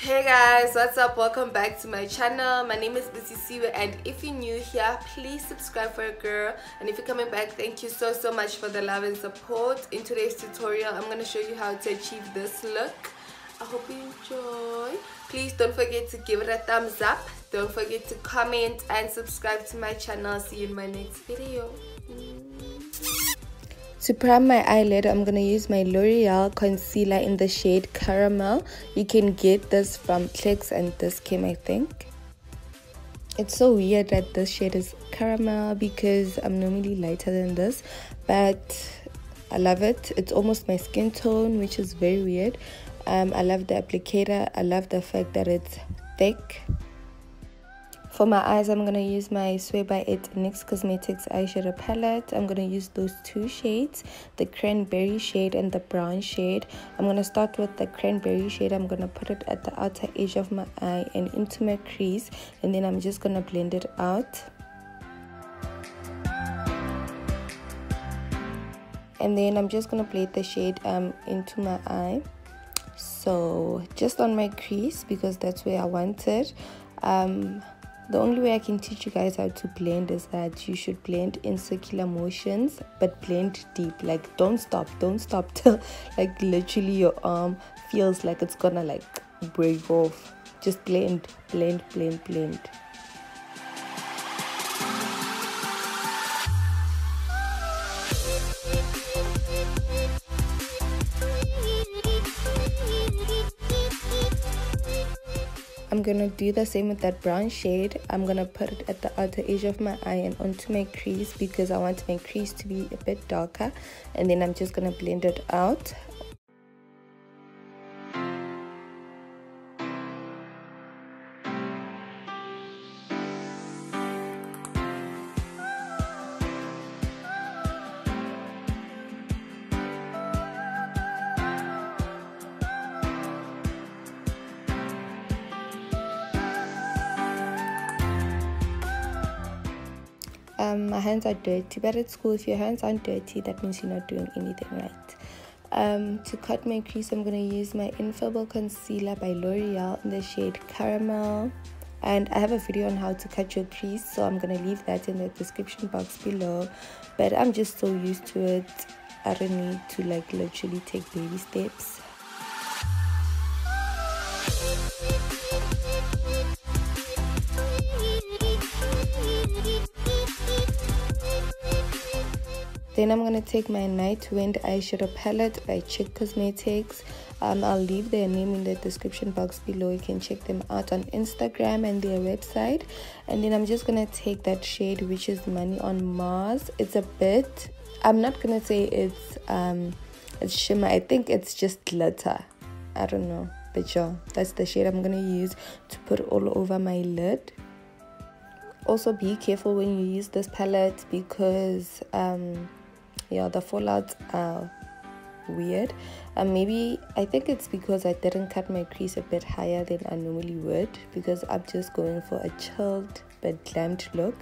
Hey guys, what's up? Welcome back to my channel. My name is Busisiwe, and if you're new here, please subscribe for a girl. And if you're coming back, thank you so much for the love and support. In today's tutorial, I'm going to show you how to achieve this look. I hope you enjoy. Please don't forget to give it a thumbs up. Don't forget to comment and subscribe to my channel. See you in my next video. To prime my eyelid, I'm going to use my L'Oreal concealer in the shade Caramel. You can get this from Clicks and this came, I think. It's so weird that this shade is Caramel because I'm normally lighter than this. But I love it. It's almost my skin tone, which is very weird. I love the applicator. I love the fact that it's thick. For my eyes, I'm going to use my Sway by It NYX Cosmetics eyeshadow palette. I'm going to use those two shades, the cranberry shade and the brown shade. I'm going to start with the cranberry shade. I'm going to put it at the outer edge of my eye and into my crease. And then I'm just going to blend it out. And then I'm just going to blend the shade into my eye. So just on my crease because that's where I want it. The only way I can teach you guys how to blend is that you should blend in circular motions, but blend deep. Like don't stop till like literally your arm feels like it's gonna like break off. Just blend. I'm gonna do the same with that brown shade. I'm gonna put it at the outer edge of my eye and onto my crease because I want my crease to be a bit darker, and then I'm just gonna blend it out. My hands are dirty, but at school if your hands aren't dirty, that means you're not doing anything right. To cut my crease, I'm going to use my Infallible Concealer by L'Oreal in the shade Caramel. And I have a video on how to cut your crease, so I'm going to leave that in the description box below. But I'm just so used to it, I don't need to like literally take baby steps. Then I'm going to take my Night Wind eyeshadow palette by Chick Cosmetics. I'll leave their name in the description box below. You can check them out on Instagram and their website. And then I'm just going to take that shade, which is Money on Mars. It's a bit, I'm not going to say it's shimmer. I think it's just glitter. I don't know. But yeah, that's the shade I'm going to use to put all over my lid. Also be careful when you use this palette because yeah, the fallouts are weird. Maybe I think it's because I didn't cut my crease a bit higher than I normally would because I'm just going for a chilled but glammed look.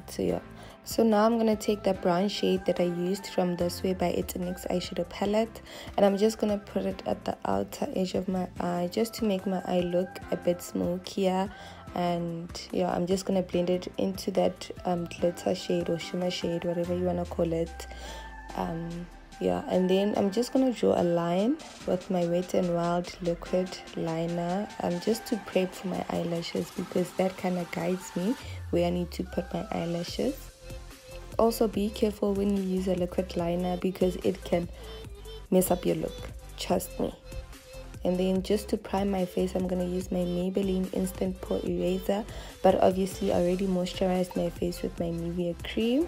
So yeah, so now I'm gonna take the brown shade that I used from the Sway by It NYX eyeshadow palette, and I'm just gonna put it at the outer edge of my eye just to make my eye look a bit smokier. And yeah, I'm just gonna blend it into that glitter shade or shimmer shade, whatever you wanna call it. Yeah, and then I'm just gonna draw a line with my Wet n Wild liquid liner just to prep for my eyelashes because that kind of guides me where I need to put my eyelashes. Also be careful when you use a liquid liner because it can mess up your look, trust me. And then just to prime my face, I'm going to use my Maybelline Instant Pore Eraser. But obviously I already moisturized my face with my Nivea cream.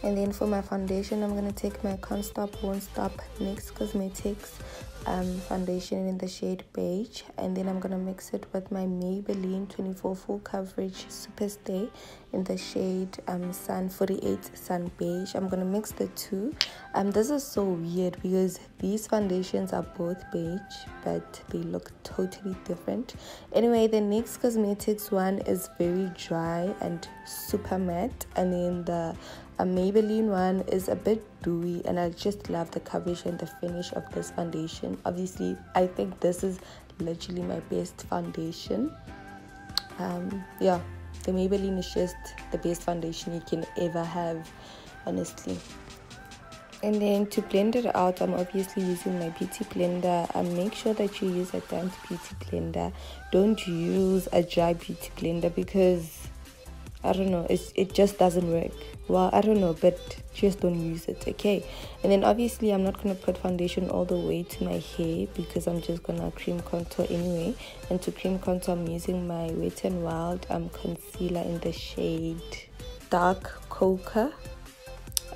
And then for my foundation, I'm going to take my Can't Stop Won't Stop NYX Cosmetics foundation in the shade Beige. And then I'm going to mix it with my Maybelline 24 Full Coverage Superstay in the shade Sun 48 Sun Beige. I'm going to mix the two. This is so weird because these foundations are both beige, but they look totally different. Anyway, the NYX Cosmetics one is very dry and super matte. And then the A Maybelline one is a bit dewy, and I just love the coverage and the finish of this foundation. Obviously, I think this is literally my best foundation. Yeah, the Maybelline is just the best foundation you can ever have, honestly. And then to blend it out, I'm obviously using my beauty blender. Make sure that you use a damp beauty blender. Don't use a dry beauty blender because, I don't know, it just doesn't work. Well, I don't know, but just don't use it, okay? And then obviously I'm not going to put foundation all the way to my hair because I'm just going to cream contour anyway. And to cream contour, I'm using my Wet n Wild concealer in the shade Dark Cocoa.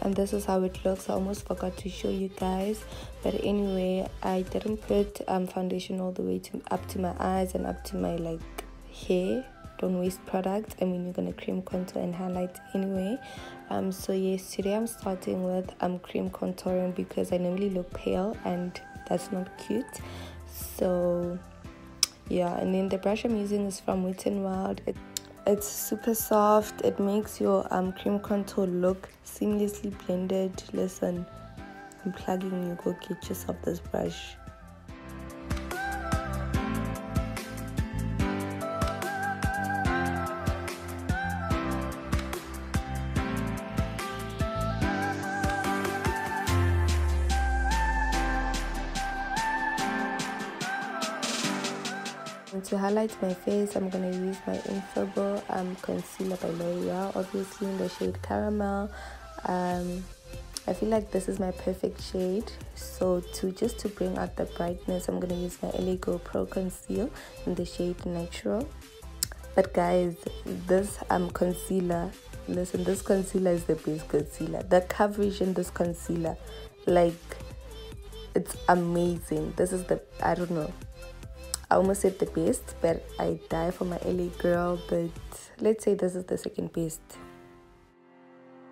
And this is how it looks. I almost forgot to show you guys, but anyway, I didn't put foundation all the way up to my eyes and up to my like hair. Don't waste product. I mean, you're gonna cream contour and highlight anyway. So yes, today I'm starting with cream contouring because I normally look pale and that's not cute. So yeah, and then the brush I'm using is from Wet n Wild. It's super soft. It makes your cream contour look seamlessly blended. Listen, I'm plugging you. Go get yourself this brush. And to highlight my face, I'm going to use my Infallible concealer by L'Oreal, obviously in the shade Caramel. I feel like this is my perfect shade. So just to bring out the brightness, I'm going to use my LA Go Pro Conceal in the shade Natural. But guys, this concealer, listen, this concealer is the best concealer. The coverage in this concealer, like, it's amazing. This is the, I don't know, I almost said the best, but I die for my LA girl, but let's say this is the second best.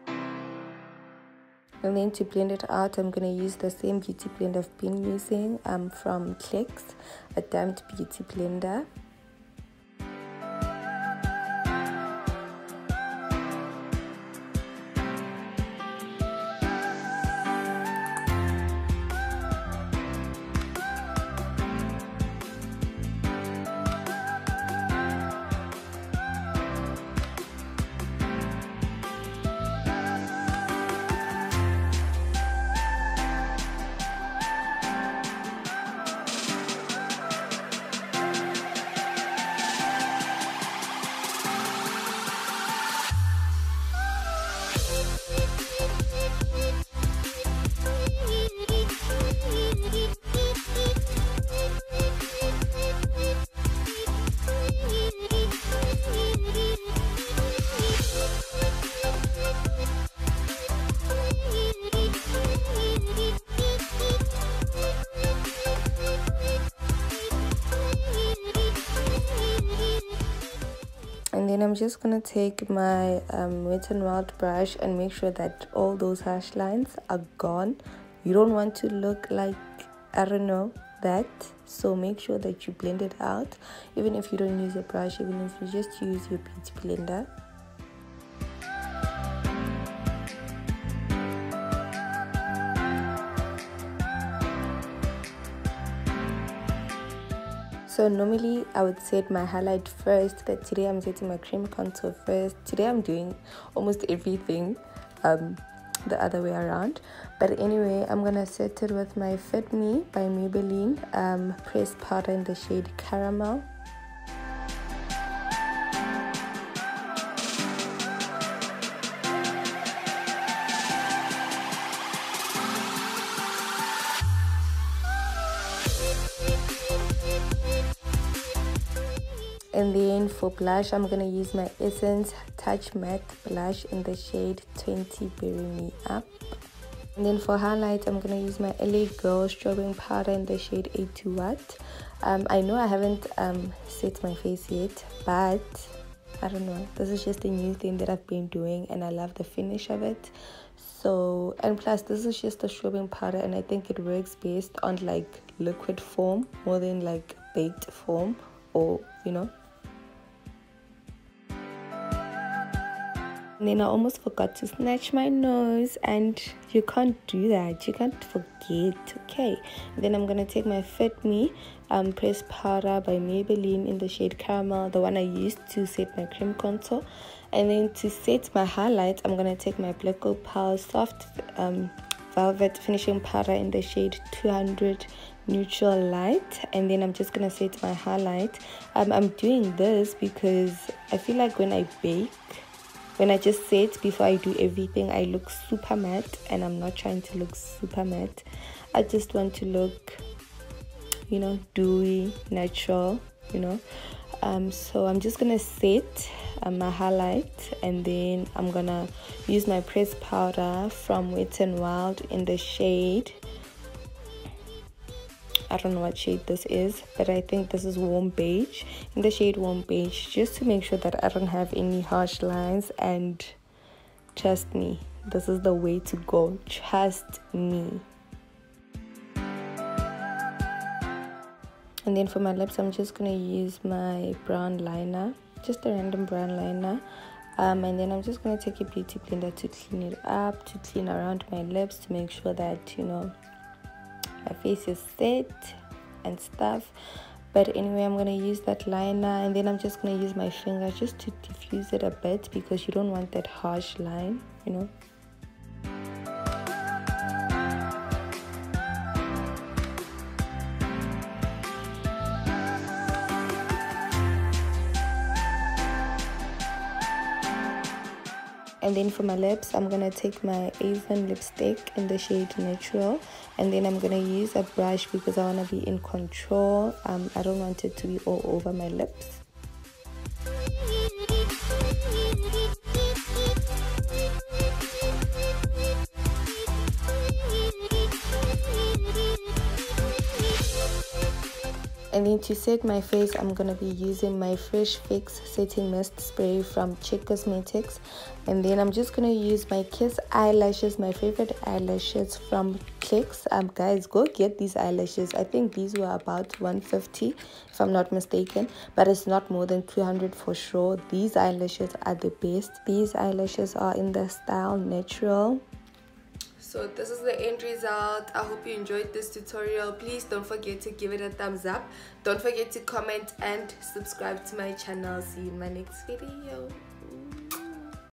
And then to blend it out, I'm going to use the same beauty blender I've been using from Clicks, a damped beauty blender. And then I'm just going to take my Wet n Wild brush and make sure that all those harsh lines are gone. You don't want to look like, I don't know, that. So make sure that you blend it out, even if you don't use a brush, even if you just use your beauty blender. So normally I would set my highlight first, but today I'm setting my cream contour first. Today I'm doing almost everything the other way around. But anyway, I'm gonna set it with my Fit Me by Maybelline pressed powder in the shade Caramel. And then for blush, I'm gonna use my Essence Touch Matte blush in the shade 20 Bury Me Up. And then for highlight, I'm gonna use my LA Girl Strawberry Powder in the shade 82 Watt. I know I haven't set my face yet, but I don't know, this is just a new thing that I've been doing and I love the finish of it. So, and plus this is just a strawberry powder and I think it works best on like liquid form more than like baked form, or you know. And then I almost forgot to snatch my nose, and you can't do that. You can't forget, okay? And then I'm gonna take my Fit Me pressed powder by Maybelline in the shade Caramel, the one I used to set my cream contour. And then to set my highlight, I'm gonna take my Black Opal Soft Velvet finishing powder in the shade 200 Neutral Light. And then I'm just gonna set my highlight. I'm doing this because I feel like when I bake, when I just set before I do everything, I look super matte, and I'm not trying to look super matte. I just want to look, you know, dewy, natural, you know. So I'm just gonna set my highlight, and then I'm gonna use my pressed powder from Wet n Wild in the shade, I don't know what shade this is, but I think this is Warm Beige, in the shade Warm Beige, just to make sure that I don't have any harsh lines. And trust me, this is the way to go. Trust me. And then for my lips, I'm just gonna use my brown liner, just a random brown liner. And then I'm just gonna take a beauty blender to clean it up, to clean around my lips, to make sure that, you know, my face is set and stuff. But anyway, I'm gonna use that liner, and then I'm just gonna use my finger just to diffuse it a bit, because you don't want that harsh line, you know. And then for my lips, I'm gonna take my Avon lipstick in the shade Natural, and then I'm gonna use a brush because I wanna be in control. I don't want it to be all over my lips. And then to set my face, I'm going to be using my Fresh Fix Setting Mist Spray from Check Cosmetics. And then I'm just going to use my Kiss eyelashes, my favorite eyelashes from Clicks. Guys, go get these eyelashes. I think these were about 150 if I'm not mistaken, but it's not more than 200 for sure. These eyelashes are the best. These eyelashes are in the style Natural. So this is the end result. I hope you enjoyed this tutorial. Please don't forget to give it a thumbs up. Don't forget to comment and subscribe to my channel. See you in my next video.